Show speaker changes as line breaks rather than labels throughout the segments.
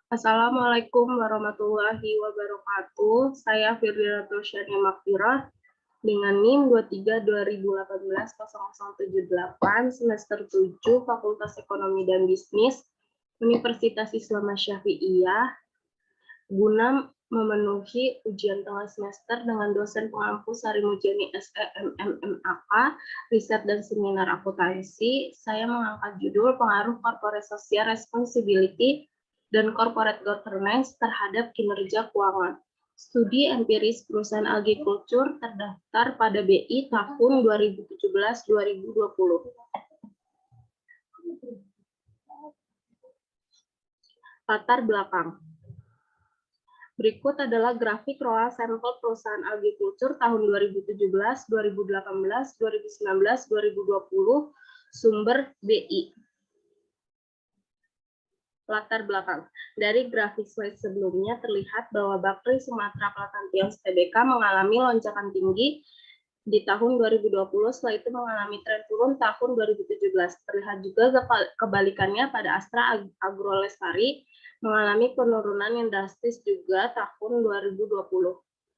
Assalamualaikum warahmatullahi wabarakatuh. Saya Firdaus Rosyani Makfirah dengan NIM 23/2018-0078 semester 7 Fakultas Ekonomi dan Bisnis Universitas Islam Syafi'iyah guna memenuhi ujian tengah semester dengan dosen pengampu Sari Mujani SEMMMAK, riset dan seminar akuntansi. Saya mengangkat judul pengaruh corporate social responsibility dan corporate governance terhadap kinerja keuangan. Studi empiris perusahaan agrikultur terdaftar pada BI tahun 2017-2020. Latar belakang. Berikut adalah grafik ROA sampel perusahaan agrikultur tahun 2017, 2018, 2019, 2020, sumber BI. Latar belakang. Dari grafik slide sebelumnya terlihat bahwa Bakri Sumatera Selatan Tiongkok Tbk mengalami lonjakan tinggi di tahun 2020, setelah itu mengalami tren turun tahun 2017. Terlihat juga kebalikannya pada Astra Agrolestari mengalami penurunan yang drastis juga tahun 2020.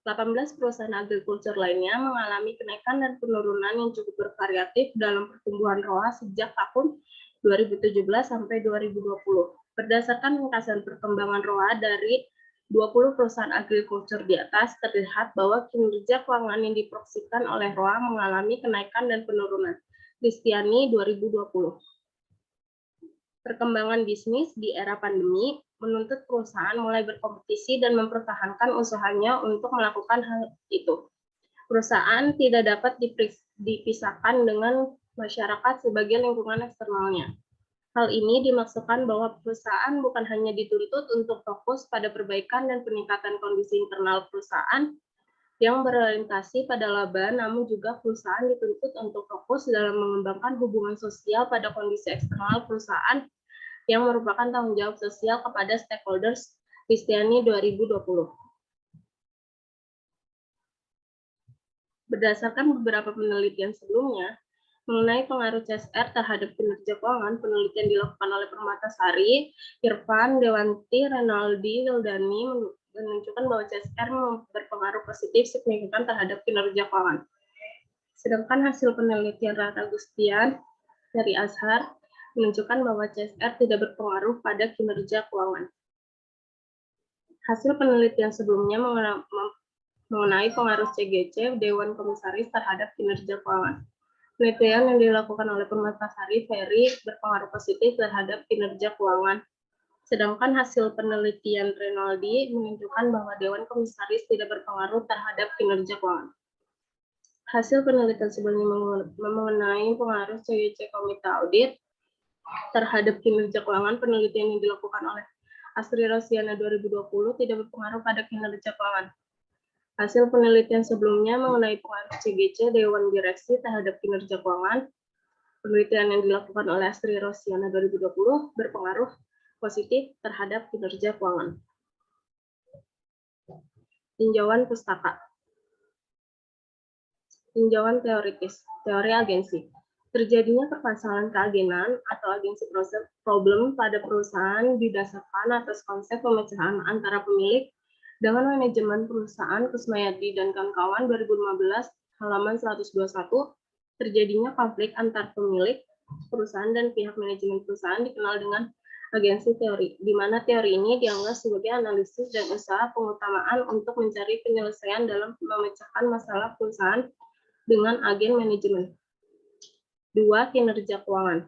18 perusahaan agrikultur lainnya mengalami kenaikan dan penurunan yang cukup bervariatif dalam pertumbuhan ROA sejak tahun 2017 sampai 2020. Berdasarkan ringkasan perkembangan ROA dari 20 perusahaan agrikultur di atas, terlihat bahwa kinerja keuangan yang diproyeksikan oleh ROA mengalami kenaikan dan penurunan. Kristiani 2020. Perkembangan bisnis di era pandemi menuntut perusahaan mulai berkompetisi dan mempertahankan usahanya untuk melakukan hal itu. Perusahaan tidak dapat dipisahkan dengan masyarakat sebagai lingkungan eksternalnya. Hal ini dimaksudkan bahwa perusahaan bukan hanya dituntut untuk fokus pada perbaikan dan peningkatan kondisi internal perusahaan yang berorientasi pada laba, namun juga perusahaan dituntut untuk fokus dalam mengembangkan hubungan sosial pada kondisi eksternal perusahaan yang merupakan tanggung jawab sosial kepada stakeholders. Kristiani 2020. Berdasarkan beberapa penelitian sebelumnya, mengenai pengaruh CSR terhadap kinerja keuangan, penelitian dilakukan oleh Permatasari, Irfan, Dewanti, Renaldi, Wildani menunjukkan bahwa CSR berpengaruh positif signifikan terhadap kinerja keuangan. Sedangkan hasil penelitian Rata Gustian dari Azhar menunjukkan bahwa CSR tidak berpengaruh pada kinerja keuangan. Hasil penelitian sebelumnya mengenai pengaruh CGC, Dewan Komisaris terhadap kinerja keuangan. Penelitian yang dilakukan oleh Permatasari Ferry berpengaruh positif terhadap kinerja keuangan. Sedangkan hasil penelitian Renaldi menunjukkan bahwa Dewan Komisaris tidak berpengaruh terhadap kinerja keuangan. Hasil penelitian sebelumnya mengenai pengaruh CGC Komite Audit terhadap kinerja keuangan, penelitian yang dilakukan oleh Astri Rosiana 2020 tidak berpengaruh pada kinerja keuangan. Hasil penelitian sebelumnya mengenai pengaruh CGC Dewan Direksi terhadap kinerja keuangan, penelitian yang dilakukan oleh Astri Rosiana 2020 berpengaruh positif terhadap kinerja keuangan. Tinjauan pustaka. Tinjauan teoritis, teori agensi. Terjadinya permasalahan keagenan atau agensi problem pada perusahaan didasarkan atas konsep pemecahan antara pemilik dengan manajemen perusahaan. Kusmayadi dan kawan-kawan 2015 halaman 121. Terjadinya konflik antar pemilik perusahaan dan pihak manajemen perusahaan dikenal dengan agensi teori, di mana teori ini dianggap sebagai analisis dan usaha pengutamaan untuk mencari penyelesaian dalam memecahkan masalah perusahaan dengan agen manajemen. 2. Kinerja keuangan.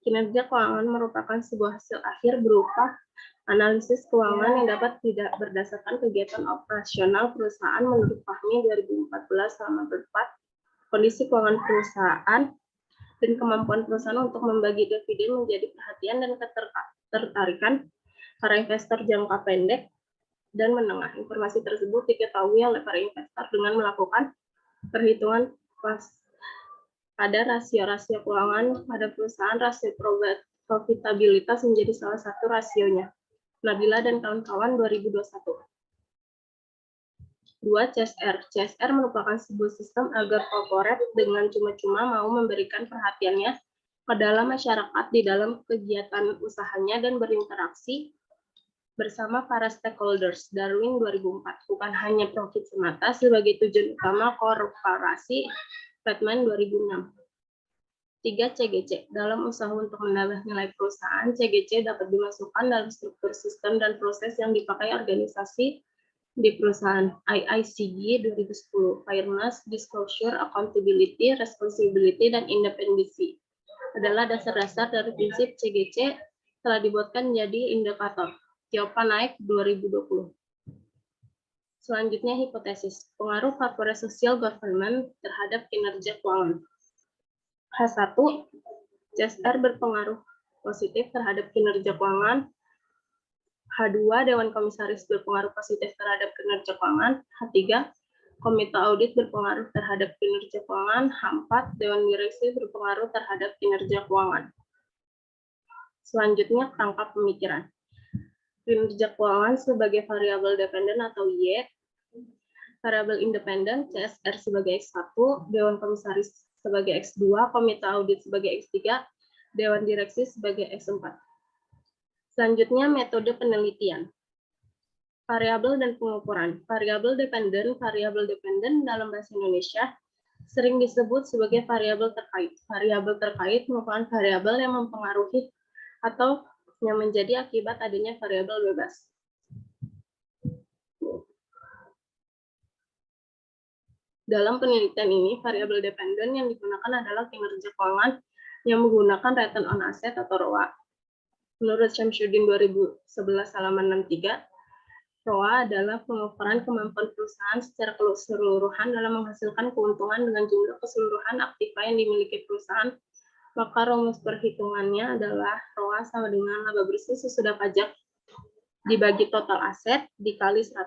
Kinerja keuangan merupakan sebuah hasil akhir berupa analisis keuangan yang dapat tidak berdasarkan kegiatan operasional perusahaan menurut Fahmi 2014 halaman 4. Kondisi keuangan perusahaan dan kemampuan perusahaan untuk membagi dividen menjadi perhatian dan ketertarikan para investor jangka pendek dan menengah. Informasi tersebut diketahui oleh para investor dengan melakukan perhitungan pada rasio-rasio keuangan pada perusahaan. Rasio profitabilitas menjadi salah satu rasionya. Nabila dan kawan-kawan 2021. 2. CSR. CSR merupakan sebuah sistem agar korporat dengan cuma-cuma mau memberikan perhatiannya ke dalam masyarakat di dalam kegiatan usahanya dan berinteraksi bersama para stakeholders. Darwin 2004, bukan hanya profit semata sebagai tujuan utama korporasi. Batman 2006. 3. CGC. Dalam usaha untuk menambah nilai perusahaan, CGC dapat dimasukkan dalam struktur sistem dan proses yang dipakai organisasi di perusahaan. IICG 2010. Fairness, Disclosure, Accountability, Responsibility, dan Independency adalah dasar-dasar dari prinsip CGC telah dibuatkan menjadi indikator. Jawaban naik 2020. Selanjutnya hipotesis. Pengaruh corporate social governance terhadap kinerja keuangan. H1, CSR berpengaruh positif terhadap kinerja keuangan. H2, Dewan Komisaris berpengaruh positif terhadap kinerja keuangan. H3, Komite Audit berpengaruh terhadap kinerja keuangan. H4, Dewan Direksi berpengaruh terhadap kinerja keuangan. Selanjutnya, tangkap pemikiran. Kinerja keuangan sebagai variabel dependen atau Y, variabel independen, CSR sebagai X1, Dewan Komisaris sebagai X2, Komite Audit sebagai X3, Dewan Direksi sebagai X4. Selanjutnya, metode penelitian. Variabel dan pengukuran. Variabel dependen dalam bahasa Indonesia sering disebut sebagai variabel terkait. Variabel terkait merupakan variabel yang mempengaruhi atau yang menjadi akibat adanya variabel bebas. Dalam penelitian ini, variabel dependen yang digunakan adalah kinerja keuangan yang menggunakan return on asset atau ROA. Menurut Syamsuddin 2011 halaman 63, ROA adalah pengukuran kemampuan perusahaan secara keseluruhan dalam menghasilkan keuntungan dengan jumlah keseluruhan aktiva yang dimiliki perusahaan. Maka rumus perhitungannya adalah ROA sama dengan laba bersih sesudah pajak dibagi total aset dikali 100.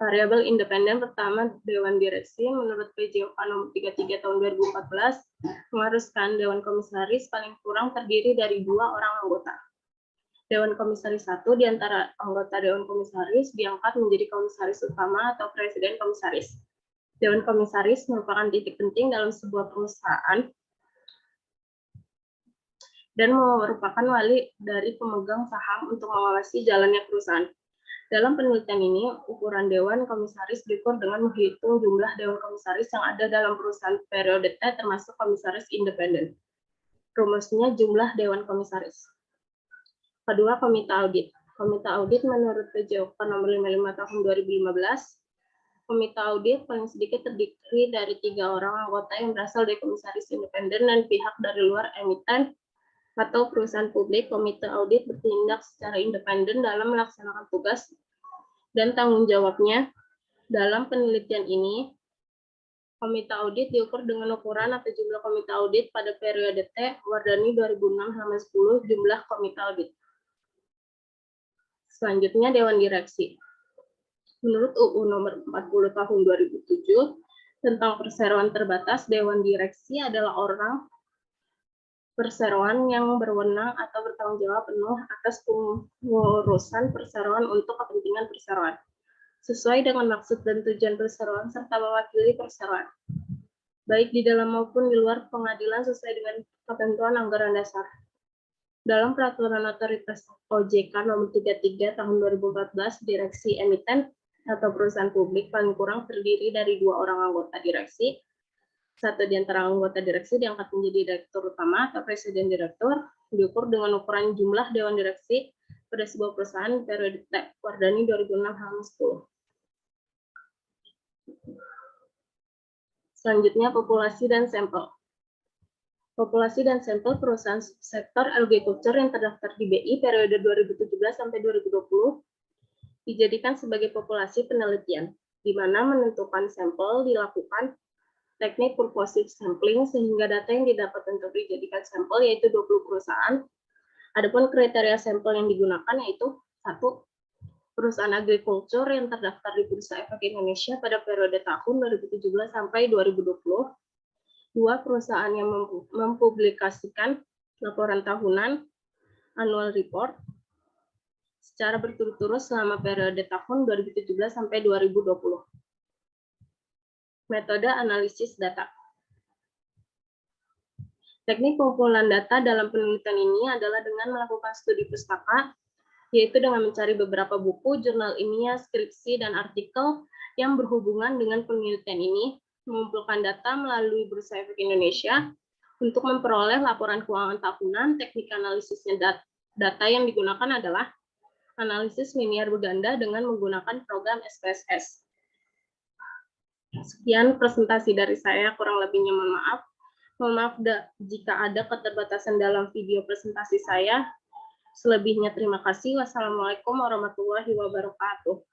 Variabel independen pertama, Dewan Direksi, menurut PJOK nomor 33 tahun 2014, mengharuskan Dewan Komisaris paling kurang terdiri dari 2 orang anggota. Dewan Komisaris 1 di antara anggota Dewan Komisaris diangkat menjadi Komisaris Utama atau Presiden Komisaris. Dewan Komisaris merupakan titik penting dalam sebuah perusahaan dan merupakan wali dari pemegang saham untuk mengawasi jalannya perusahaan. Dalam penelitian ini, ukuran Dewan Komisaris diukur dengan menghitung jumlah Dewan Komisaris yang ada dalam perusahaan periode T termasuk Komisaris independen. Rumusnya jumlah Dewan Komisaris. Kedua, Komite Audit. Komite Audit menurut PJOK nomor 55 tahun 2015, Komite Audit paling sedikit terdiri dari 3 orang anggota yang berasal dari komisaris independen dan pihak dari luar emiten atau perusahaan publik. Komite Audit bertindak secara independen dalam melaksanakan tugas dan tanggung jawabnya. Dalam penelitian ini, Komite Audit diukur dengan ukuran atau jumlah Komite Audit pada periode T, Wardani 2006 halaman 10, jumlah Komite Audit. Selanjutnya, Dewan Direksi. Menurut UU nomor 40 tahun 2007 tentang perseroan terbatas, Dewan Direksi adalah orang perseroan yang berwenang atau bertanggung jawab penuh atas pengurusan perseroan untuk kepentingan perseroan, sesuai dengan maksud dan tujuan perseroan serta mewakili perseroan, baik di dalam maupun di luar pengadilan sesuai dengan ketentuan anggaran dasar. Dalam Peraturan Otoritas OJK nomor 33 tahun 2014, direksi emiten atau perusahaan publik paling kurang terdiri dari 2 orang anggota direksi. 1 di antara anggota direksi diangkat menjadi direktur utama atau presiden direktur, diukur dengan ukuran jumlah dewan direksi pada sebuah perusahaan periode T. Wardani 2006 halaman 10. Selanjutnya, populasi dan sampel. Populasi dan sampel perusahaan sektor agriculture yang terdaftar di BI periode 2017 sampai 2020 dijadikan sebagai populasi penelitian, di mana menentukan sampel dilakukan teknik purposive sampling sehingga data yang didapat untuk dijadikan sampel yaitu 20 perusahaan. Adapun kriteria sampel yang digunakan yaitu 1. Perusahaan agriculture yang terdaftar di Bursa Efek Indonesia pada periode tahun 2017 sampai 2020. 2. Perusahaan yang mempublikasikan laporan tahunan annual report secara berturut-turut selama periode tahun 2017 sampai 2020. Metode analisis data. Teknik pengumpulan data dalam penelitian ini adalah dengan melakukan studi pustaka, yaitu dengan mencari beberapa buku, jurnal ilmiah, skripsi, dan artikel yang berhubungan dengan penelitian ini, mengumpulkan data melalui Bursa Efek Indonesia untuk memperoleh laporan keuangan tahunan. Teknik analisisnya data yang digunakan adalah analisis linear berganda dengan menggunakan program SPSS. Sekian presentasi dari saya, kurang lebihnya mohon maaf. Mohon maaf jika ada keterbatasan dalam video presentasi saya. Selebihnya terima kasih. Wassalamualaikum warahmatullahi wabarakatuh.